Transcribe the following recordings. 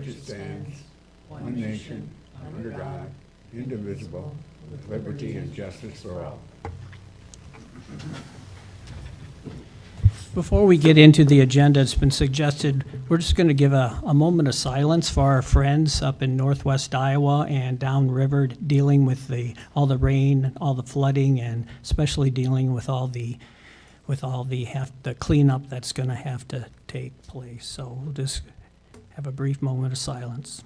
which it stands, one nation, under God, indivisible, with liberty and justice for all. Before we get into the agenda, it's been suggested, we're just going to give a moment of silence for our friends up in northwest Iowa and downriver dealing with all the rain, all the flooding, and especially dealing with all the cleanup that's going to have to take place. So we'll just have a brief moment of silence.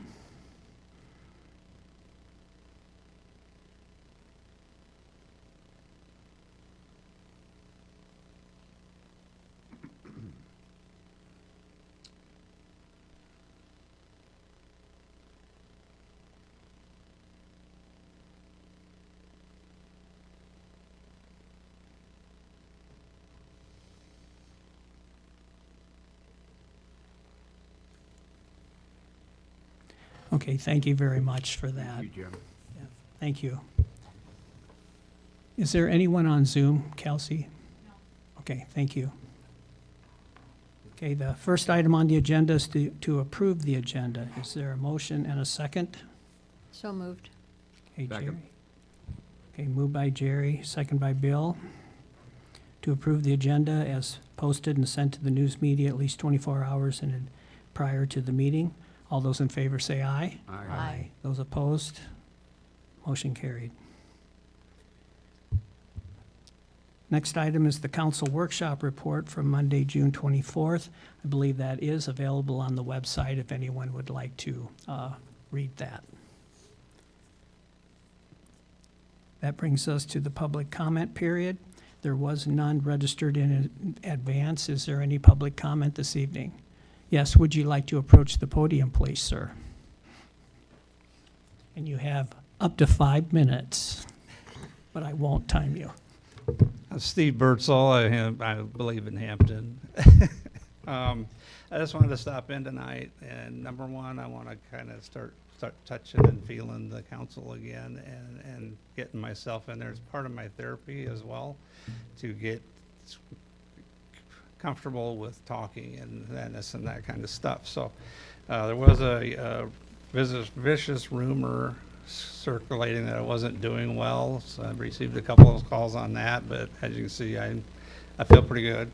Okay, thank you very much for that. Thank you, Jim. Yeah, thank you. Is there anyone on Zoom, Kelsey? No. Okay, thank you. Okay, the first item on the agenda is to approve the agenda. Is there a motion and a second? So moved. Okay, Second. Jerry. Okay, moved by Jerry, second by Bill. To approve the agenda as posted and sent to the news media at least 24 hours prior to the meeting. All those in favor say aye. Aye. Those opposed? Motion carried. Next item is the council workshop report from Monday, June 24th. I believe that is available on the website if anyone would like to read that. That brings us to the public comment period. There was none registered in advance. Is there any public comment this evening? Yes, would you like to approach the podium, please, sir? And you have up to 5 minutes, but I won't time you. Steve Birdsall, I believe in Hampton. I just wanted to stop in tonight, and number one, I want to kind of start touching and feeling the council again and getting myself in there. It's part of my therapy as well, to get comfortable with talking and this and that kind of stuff. So there was a vicious rumor circulating that I wasn't doing well. So I've received a couple of calls on that, but as you can see, I feel pretty good.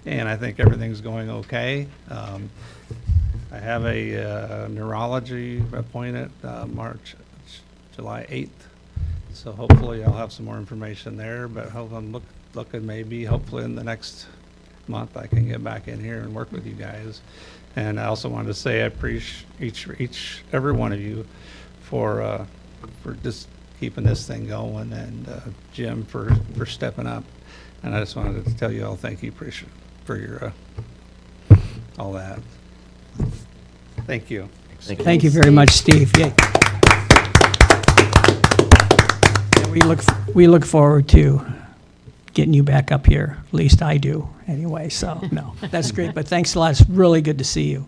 And I think everything's going okay. I have a neurology appointment July 8th. So hopefully I'll have some more information there, but I'm looking maybe hopefully in the next month I can get back in here and work with you guys. And I also wanted to say I appreciate every one of you for just keeping this thing going, and Jim for stepping up. And I just wanted to tell you all thank you for your all that. Thank you. Thank you very much, Steve. Yay. And we look forward to getting you back up here. At least I do, anyway. So no, that's great. But thanks a lot. It's really good to see you.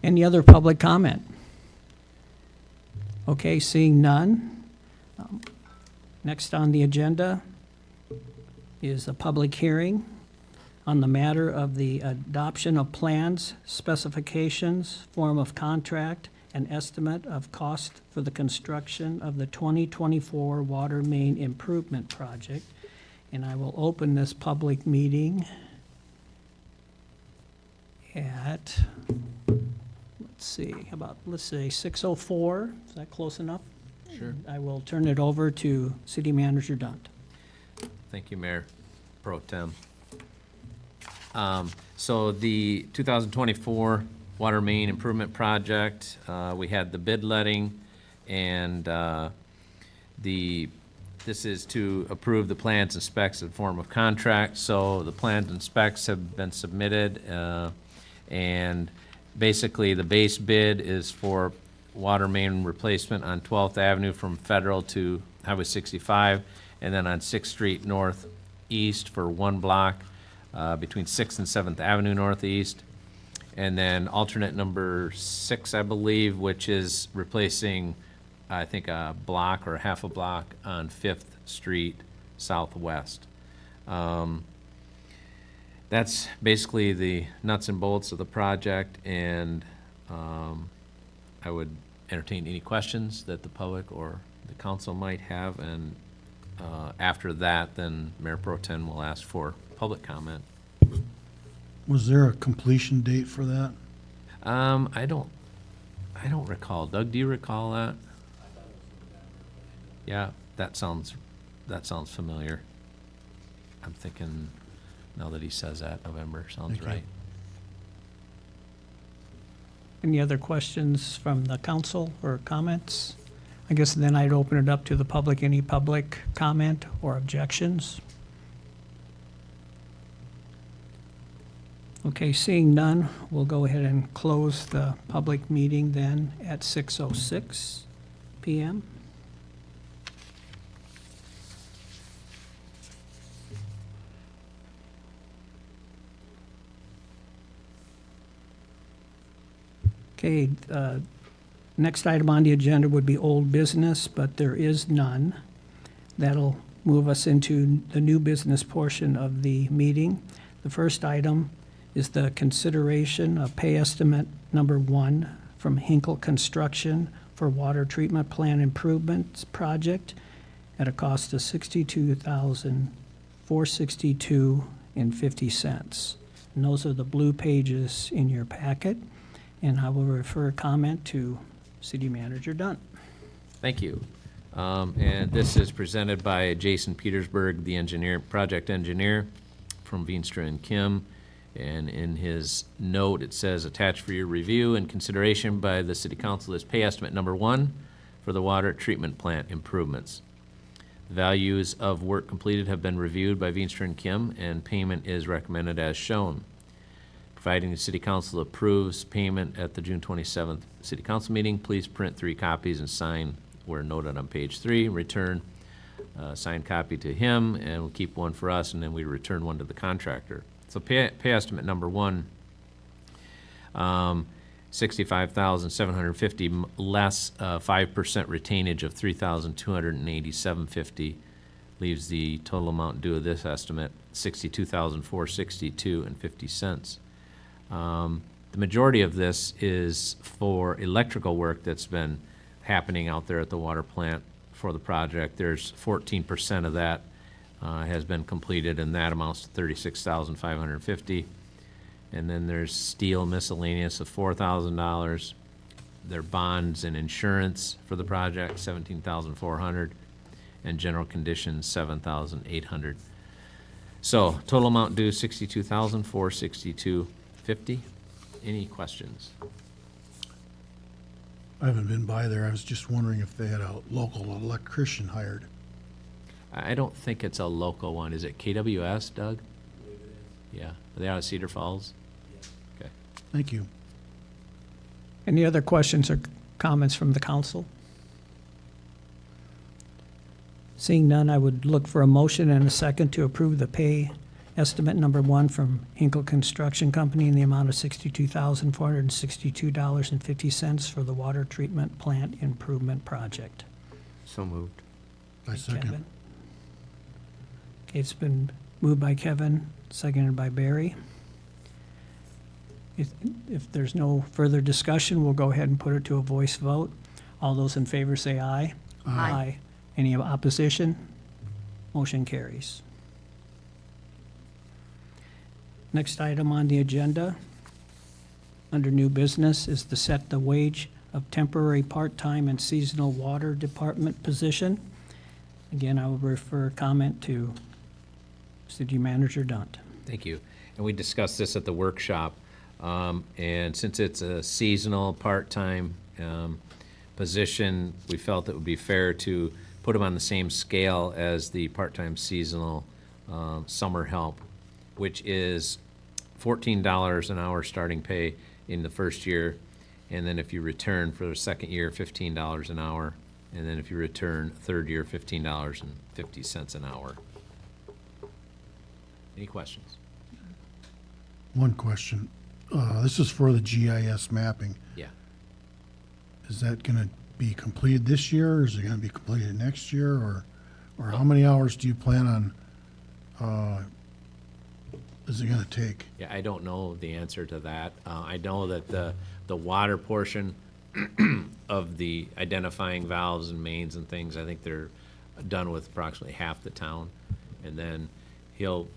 Any other public comment? Okay, seeing none. Next on the agenda is a public hearing on the matter of the adoption of plans, specifications, form of contract, and estimate of cost for the construction of the 2024 water main improvement project. And I will open this public meeting at, let's say 6:04. Is that close enough? Sure. I will turn it over to City Manager Dunt. Thank you, Mayor Pro Tem. So the 2024 water main improvement project, we had the bid letting, and this is to approve the plans and specs in form of contract. So the plans and specs have been submitted, and basically the base bid is for water main replacement on 12th Avenue from Federal to Highway 65, and then on 6th Street Northeast for one block between 6th and 7th Avenue Northeast. And then alternate number 6, I believe, which is replacing, I think, a block or half a block on 5th Street Southwest. that's basically the nuts and bolts of the project, and I would entertain any questions that the public or the council might have, and after that, then Mayor Pro Tem will ask for public comment. Was there a completion date for that? I don't recall. Doug, do you recall that? Yeah, that sounds familiar. I'm thinking, now that he says that, November sounds Okay. right. Any other questions from the council or comments? I guess then I'd open it up to the public. Any public comment or objections? Okay, seeing none, we'll go ahead and close the public meeting then at 6:06 PM. Okay, next item on the agenda would be old business, but there is none. That'll move us into the new business portion of the meeting. The first item is the consideration of pay estimate number 1 from Hinkle Construction for water treatment plant improvements project at a cost of $62,462.50. And those are the blue pages in your packet. And I will refer comment to City Manager Dunn. Thank you. And this is presented by Jason Petersburg, the engineer, project engineer from Veenstra and Kim. And in his note, it says, attached for your review and consideration by the City Council is pay estimate number 1 for the water treatment plant improvements. The values of work completed have been reviewed by Veenstra and Kim, and payment is recommended as shown. Providing the City Council approves payment at the June 27th City Council meeting, please print 3 copies and sign where noted on page 3. Return a signed copy to him, and we'll keep one for us, and then we return one to the contractor. So pay estimate number 1, $65,750 less 5% retainage of $3,287.50 leaves the total amount due of this estimate $62,462.50. The majority of this is for electrical work that's been happening out there at the water plant for the project. There's 14% of that has been completed, and that amounts to $36,550. And then there's steel miscellaneous of $4,000. There are bonds and insurance for the project, $17,400, and general conditions, $7,800. So total amount due $62,462.50. Any questions? I haven't been by there. I was just wondering if they had a local electrician hired. I don't think it's a local one. Is it KWS, Doug? Yeah. Are they out of Cedar Falls? Okay. Thank you. Any other questions or comments from the council? Seeing none, I would look for a motion and a second to approve the pay estimate number 1 from Hinkle Construction Company in the amount of $62,462.50 for the water treatment plant improvement project. So moved. I second. Kevin. Okay, it's been moved by Kevin, seconded by Barry. If there's no further discussion, we'll go ahead and put it to a voice vote. All those in favor say aye. Aye. Any opposition? Motion carries. Next item on the agenda, under new business, is to set the wage of temporary part-time and seasonal water department position. Again, I will refer comment to City Manager Dunt. Thank you. And we discussed this at the workshop. And since it's a seasonal, part-time position, we felt it would be fair to put them on the same scale as the part-time seasonal summer help, which is $14 an hour starting pay in the first year. And then if you return for the second year, $15 an hour. And then if you return third year, $15.50 an hour. Any questions? One question. This is for the GIS mapping. Yeah. Is that going to be completed this year, or is it going to be completed next year, or how many hours do you plan on is it gonna take? Yeah, I don't know the answer to that. I know that the water portion of the identifying valves and mains and things, I think they're done with approximately half the town. And then he'll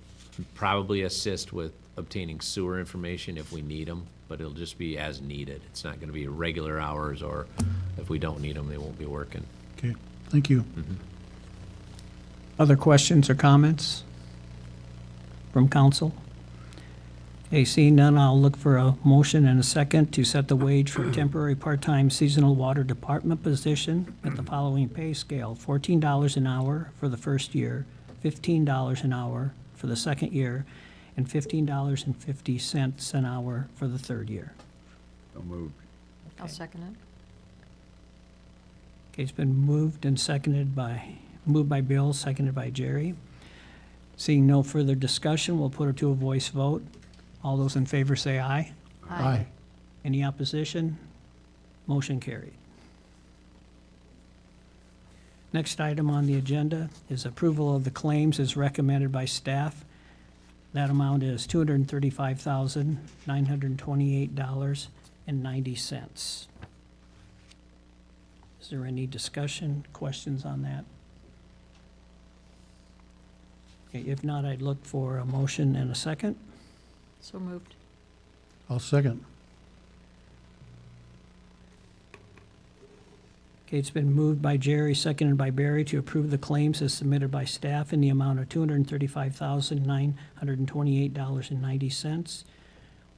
probably assist with obtaining sewer information if we need them, but it'll just be as needed. It's not gonna be regular hours, or if we don't need them, they won't be working. Okay, thank you. Other questions or comments from council? Okay, seeing none, I'll look for a motion and a second to set the wage for temporary part-time seasonal water department position at the following pay scale: $14 an hour for the first year, $15 an hour for the second year, and $15.50 an hour for the third year. So moved. I'll second it. Okay, it's been moved by Bill, seconded by Jerry. Seeing no further discussion, we'll put it to a voice vote. All those in favor say aye. Aye. Any opposition? Motion carried. Next item on the agenda is approval of the claims as recommended by staff. That amount is $235,928.90. Is there any discussion, questions on that? Okay, if not, I'd look for a motion and a second. So moved. I'll second. Okay, it's been moved by Jerry, seconded by Barry to approve the claims as submitted by staff in the amount of $235,928.90.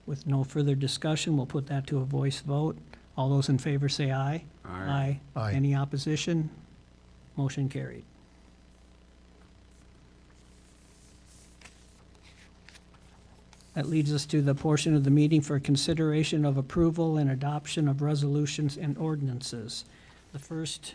With no further discussion, we'll put that to a voice vote. All those in favor say aye. Aye. Aye. Any opposition? Motion carried. That leads us to the portion of the meeting for consideration of approval and adoption of resolutions and ordinances. The first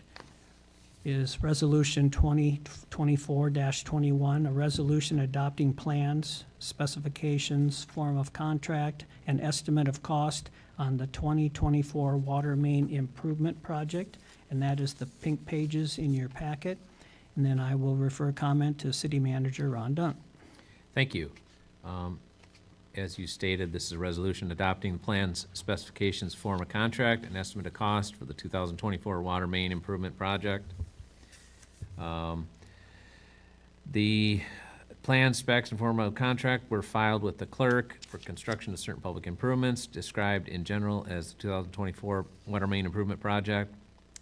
is Resolution 2024-21, a resolution adopting plans, specifications, form of contract, and estimate of cost on the 2024 water main improvement project, and that is the pink pages in your packet. And then I will refer comment to City Manager Ron Dunn. Thank you. As you stated, this is a resolution adopting the plans, specifications, form of contract, and estimate of cost for the 2024 water main improvement project. The plan, specs, and form of contract were filed with the clerk for construction of certain public improvements described in general as the 2024 water main improvement project.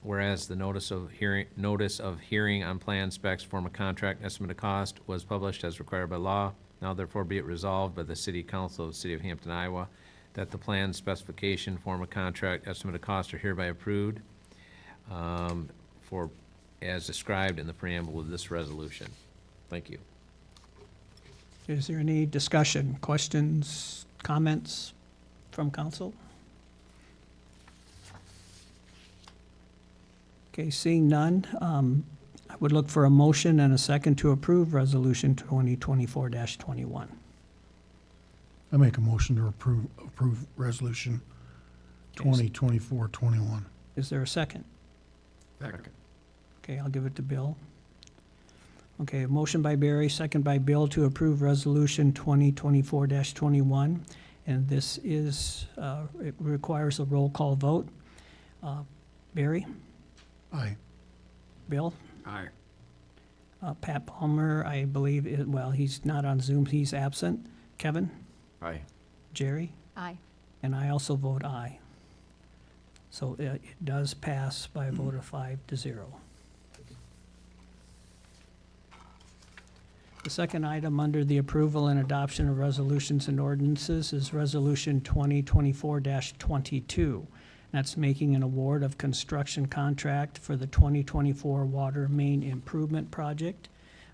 Whereas the notice of hearing on plan, specs, form of contract, estimate of cost was published as required by law. Now therefore be it resolved by the City Council of the City of Hampton, Iowa, that the plan, specification, form of contract, estimate of cost are hereby approved for, as described in the preamble of this resolution. Thank you. Is there any discussion, questions, comments from council? Okay, seeing none, I would look for a motion and a second to approve Resolution 2024-21. I make a motion to approve resolution 2024-21. Is there a second? Second. Okay, I'll give it to Bill. Okay, a motion by Barry, second by Bill to approve Resolution 2024-21. And this is, it requires a roll call vote. Barry? Aye. Bill? Aye. Pat Palmer, I believe, well, he's not on Zoom, he's absent. Kevin? Aye. Jerry? Aye. And I also vote aye. So it does pass by a vote of 5-0. The second item under the approval and adoption of resolutions and ordinances is Resolution 2024-22. That's making an award of construction contract for the 2024 water main improvement project.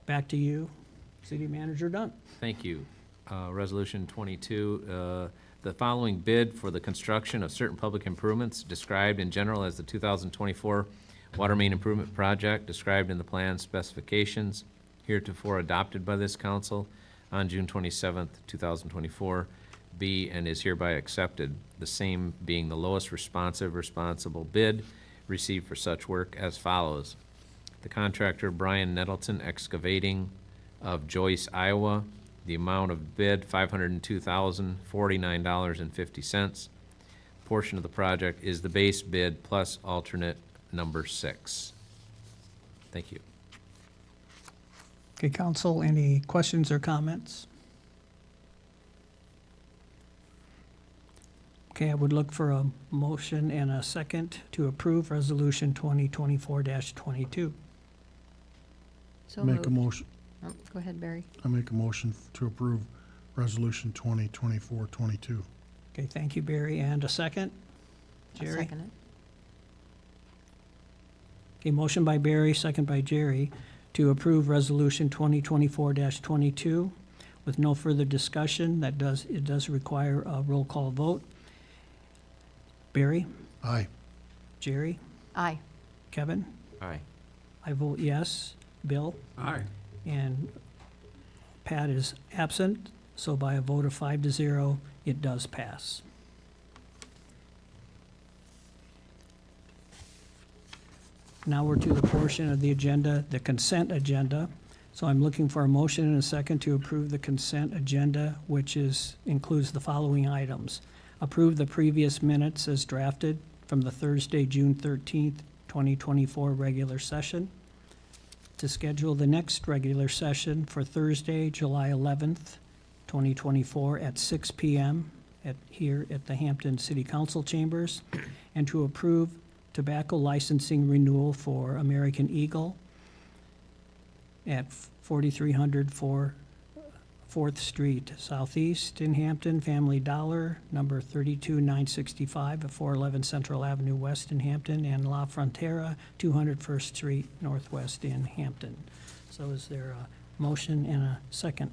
Back to you, City Manager Dunn. Thank you. Resolution 22, the following bid for the construction of certain public improvements described in general as the 2024 water main improvement project described in the plan specifications heretofore adopted by this council on June 27th, 2024, be and is hereby accepted, the same being the lowest responsible bid received for such work as follows. The contractor Brian Nettleton Excavating of Joyce, Iowa, The amount of bid, $502,049.50. Portion of the project is the base bid plus alternate number 6. Thank you. Okay, council, any questions or comments? Okay, I would look for a motion and a second to approve Resolution 2024-22. So Make a moved. motion, Oh, go ahead, Barry. I make a motion to approve Resolution 2024-22. Okay, thank you, Barry, and a second? I'll Jerry? second it. Okay, motion by Barry, second by Jerry, to approve Resolution 2024-22. With no further discussion, it does require a roll call vote. Barry? Aye. Jerry? Aye. Kevin? Aye. I vote yes. Bill? Aye. And Pat is absent, so by a vote of 5-0, it does pass. Now we're to the portion of the agenda, the consent agenda. So I'm looking for a motion and a second to approve the consent agenda, which includes the following items. Approve the previous minutes as drafted from the Thursday, June 13th, 2024 regular session. To schedule the next regular session for Thursday, July 11th, 2024 at 6 p.m. Here at the Hampton City Council Chambers, and to approve tobacco licensing renewal for American Eagle at 4300 4th Street Southeast in Hampton, Family Dollar, number 32965 at 411 Central Avenue West in Hampton, and La Frontera, 201st Street Northwest in Hampton. So is there a motion and a second?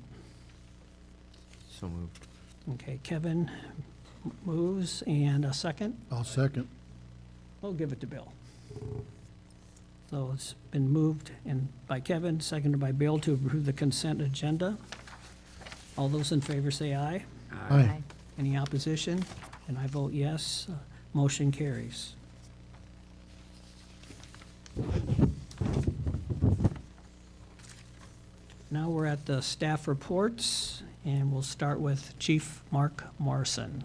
So moved. Okay, Kevin moves, and a second? I'll second. We'll give it to Bill. So it's been moved and by Kevin, seconded by Bill to approve the consent agenda. All those in favor say aye. Aye. Any opposition? And I vote yes. Motion carries. Now we're at the staff reports, and we'll start with Chief Mark Morrison.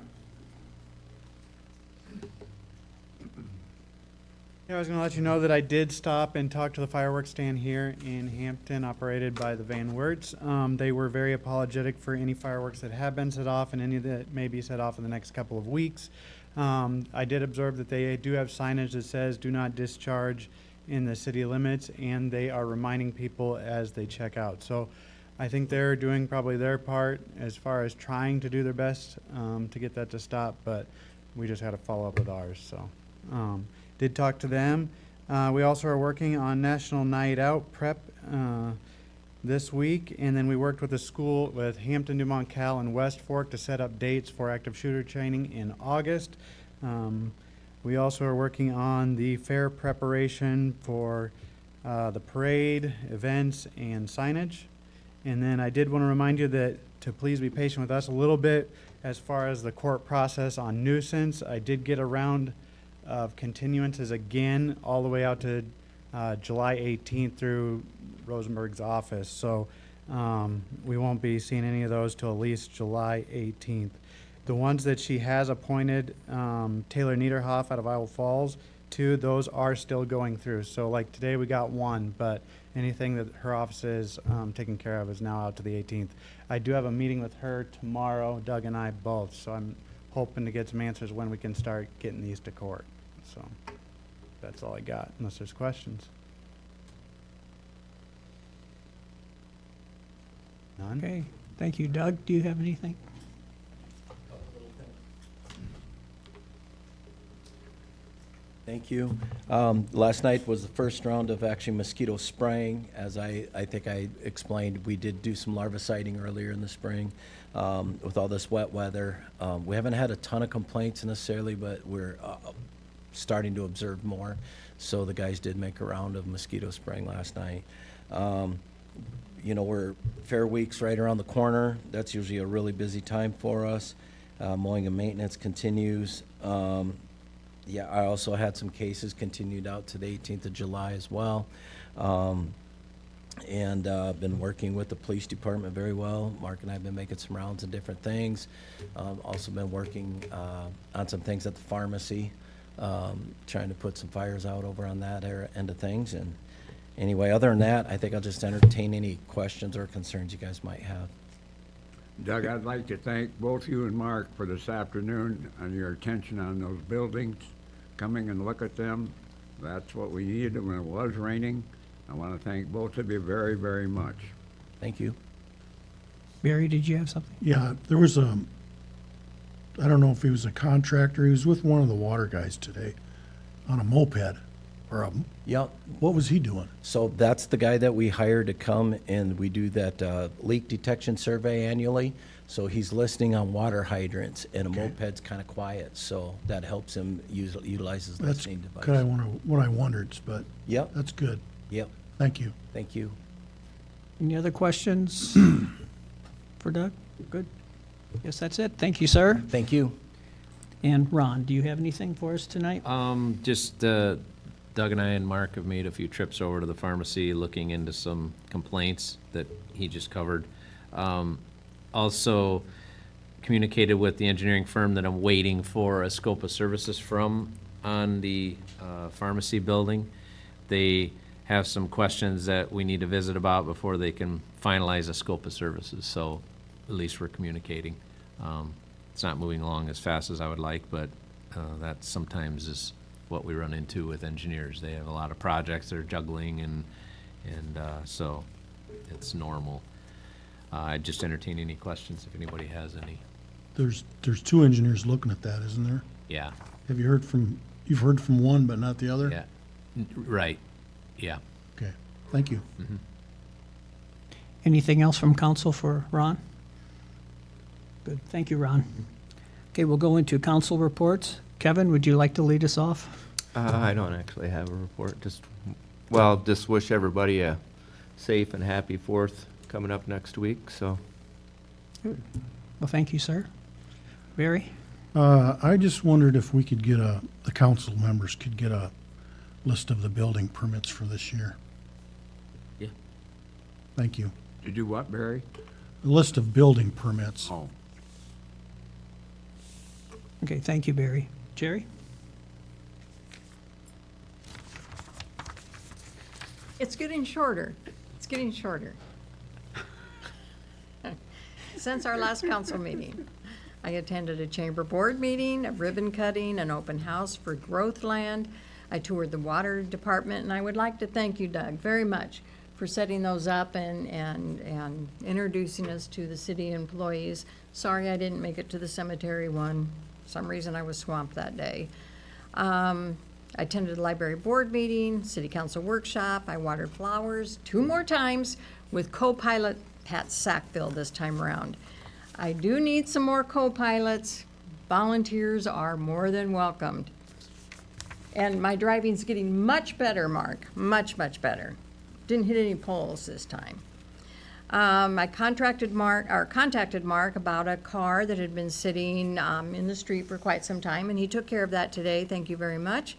Yeah, I was going to let you know that I did stop and talk to the fireworks stand here in Hampton, operated by the Van Werts. They were very apologetic for any fireworks that have been set off and any that may be set off in the next couple of weeks. I did observe that they do have signage that says "Do not discharge" in the city limits, and they are reminding people as they check out. So I think they're doing probably their part as far as trying to do their best to get that to stop, but we just had to follow up with ours. So did talk to them. We also are working on National Night Out prep this week, and then we worked with the school, with Hampton, Dumont Cal, and West Fork to set up dates for active shooter training in August. We also are working on the fair preparation for the parade, events, and signage. And then I did want to remind you that to please be patient with us a little bit as far as the court process on nuisance. I did get a round of continuances again all the way out to July 18th through Rosenberg's office. So we won't be seeing any of those till at least July 18th. The ones that she has appointed, Taylor Niederhoff out of Iowa Falls, two, those are still going through. So like today we got one, but anything that her office is taking care of is now out to the 18th. I do have a meeting with her tomorrow, Doug and I both, so I'm hoping to get some answers when we can start getting these to court. So that's all I got, unless there's questions. None? Okay, thank you. Doug, do you have anything? Thank you. Last night was the first round of actually mosquito spraying. As I think I explained, we did do some larviciding earlier in the spring with all this wet weather. We haven't had a ton of complaints necessarily, but we're starting to observe more. So the guys did make a round of mosquito spraying last night. You know, we're Fair Week's right around the corner. That's usually a really busy time for us. Mowing and maintenance continues. Yeah, I also had some cases continued out to the 18th of July as well. and been working with the police department very well. Mark and I have been making some rounds of different things. Also been working on some things at the pharmacy, trying to put some fires out over on that end of things. And anyway, other than that, I think I'll just entertain any questions or concerns you guys might have. Doug, I'd like to thank both you and Mark for this afternoon and your attention on those buildings, coming and look at them. That's what we needed when it was raining. I want to thank both of you very, very much. Thank you. Barry, did you have something? Yeah, there was I don't know if he was a contractor, he was with one of the water guys today on a moped, or Yep. what was he doing? So that's the guy that we hire to come and we do that leak detection survey annually. So he's listening on water hydrants, and a moped's kind of quiet, so that helps him utilize his That's listening device. kind of what I wondered, but Yep, that's good. yep, Thank you. thank you. Any other questions for Doug? Good. Guess that's it. Thank you, sir. Thank you. And Ron, do you have anything for us tonight? Just, Doug and I and Mark have made a few trips over to the pharmacy, looking into some complaints that he just covered. Also communicated with the engineering firm that I'm waiting for a scope of services from on the pharmacy building. They have some questions that we need to visit about before they can finalize a scope of services, so at least we're communicating. It's not moving along as fast as I would like, but that sometimes is what we run into with engineers. They have a lot of projects they're juggling, and so it's normal. I'd just entertain any questions if anybody has any. There's two engineers looking at that, isn't there? Yeah, Have you heard from, you've heard from one, but not the other? yeah, right, yeah. Okay, thank you. Anything else from council for Ron? Good. Thank you, Ron. Okay, we'll go into council reports. Kevin, would you like to lead us off? I don't actually have a report, just wish everybody a safe and happy 4th coming up next week, so. Well, thank you, sir. Barry? I just wondered if we could get the council members could get a list of the building permits for this year. Yeah. Thank you. To do what, Barry? A list of building permits. Oh, Okay, thank you, Barry. Jerry? It's getting shorter. It's getting shorter. Since our last council meeting, I attended a chamber board meeting, a ribbon cutting, an open house for Growthland. I toured the water department, and I would like to thank you, Doug, very much for setting those up and introducing us to the city employees. Sorry I didn't make it to the cemetery one. For some reason I was swamped that day. I attended the library board meeting, city council workshop. I watered flowers 2 more times with co-pilot Pat Sackville this time around. I do need some more co-pilots. Volunteers are more than welcomed. And my driving's getting much better, Mark, much, much better. Didn't hit any poles this time. I contacted Mark about a car that had been sitting in the street for quite some time, and he took care of that today. Thank you very much.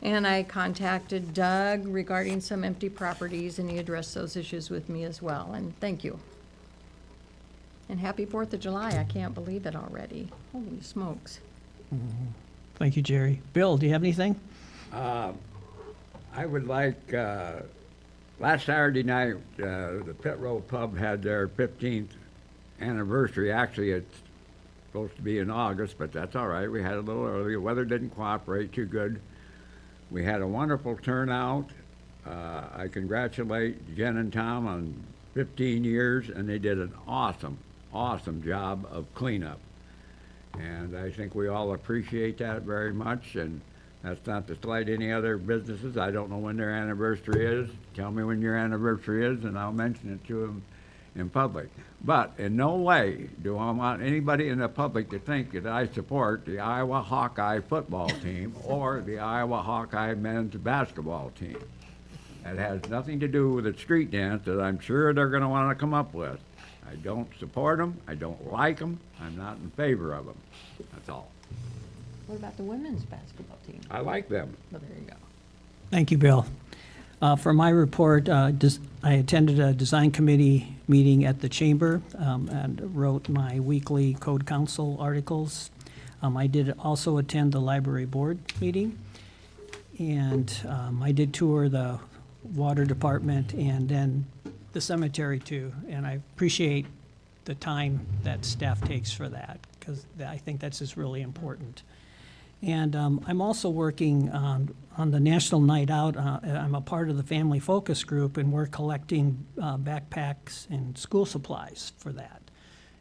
And I contacted Doug regarding some empty properties, and he addressed those issues with me as well, and thank you. And happy 4th of July. I can't believe it already. Holy smokes. Thank you, Jerry. Bill, do you have anything? I would like, last Saturday night, the Pit Row Pub had their 15th anniversary. Actually, it's supposed to be in August, but that's all right. We had a little early. The weather didn't cooperate too good. We had a wonderful turnout. I congratulate Jen and Tom on 15 years, and they did an awesome job of cleanup. And I think we all appreciate that very much, and that's not to slight any other businesses. I don't know when their anniversary is. Tell me when your anniversary is, and I'll mention it to them in public. But in no way do I want anybody in the public to think that I support the Iowa Hawkeye football team or the Iowa Hawkeye men's basketball team. That has nothing to do with the street dance that I'm sure they're going to want to come up with. I don't support them. I don't like them. I'm not in favor of them. That's all. What about the women's basketball team? I like them. Well, there you go. Thank you, Bill. For my report, I attended a design committee meeting at the chamber and wrote my weekly code council articles. I did also attend the library board meeting, and I did tour the water department and then the cemetery too. And I appreciate the time that staff takes for that, because I think that's just really important. And I'm also working on the National Night Out. I'm a part of the Family Focus Group, and we're collecting backpacks and school supplies for that.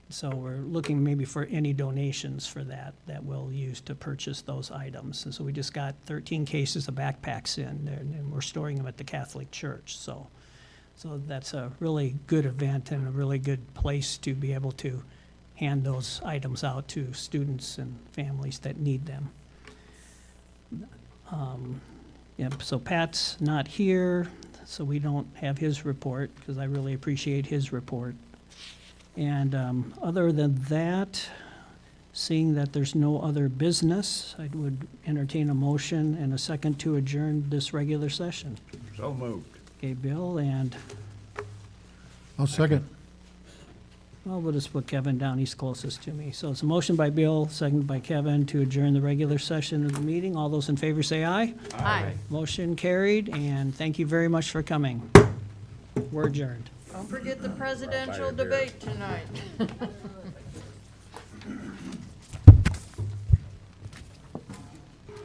So we're looking maybe for any donations for that we'll use to purchase those items. And so we just got 13 cases of backpacks in there, and we're storing them at the Catholic Church. So that's a really good event and a really good place to be able to hand those items out to students and families that need them. Yep, so Pat's not here, so we don't have his report, because I really appreciate his report. And other than that, seeing that there's no other business, I would entertain a motion and a second to adjourn this regular session. So moved. Okay, Bill, and I'll second. well, we'll just put Kevin down, he's closest to me. So it's a motion by Bill, seconded by Kevin to adjourn the regular session of the meeting. All those in favor say aye. Aye. Motion carried, and thank you very much for coming. We're adjourned. Don't forget the presidential debate tonight.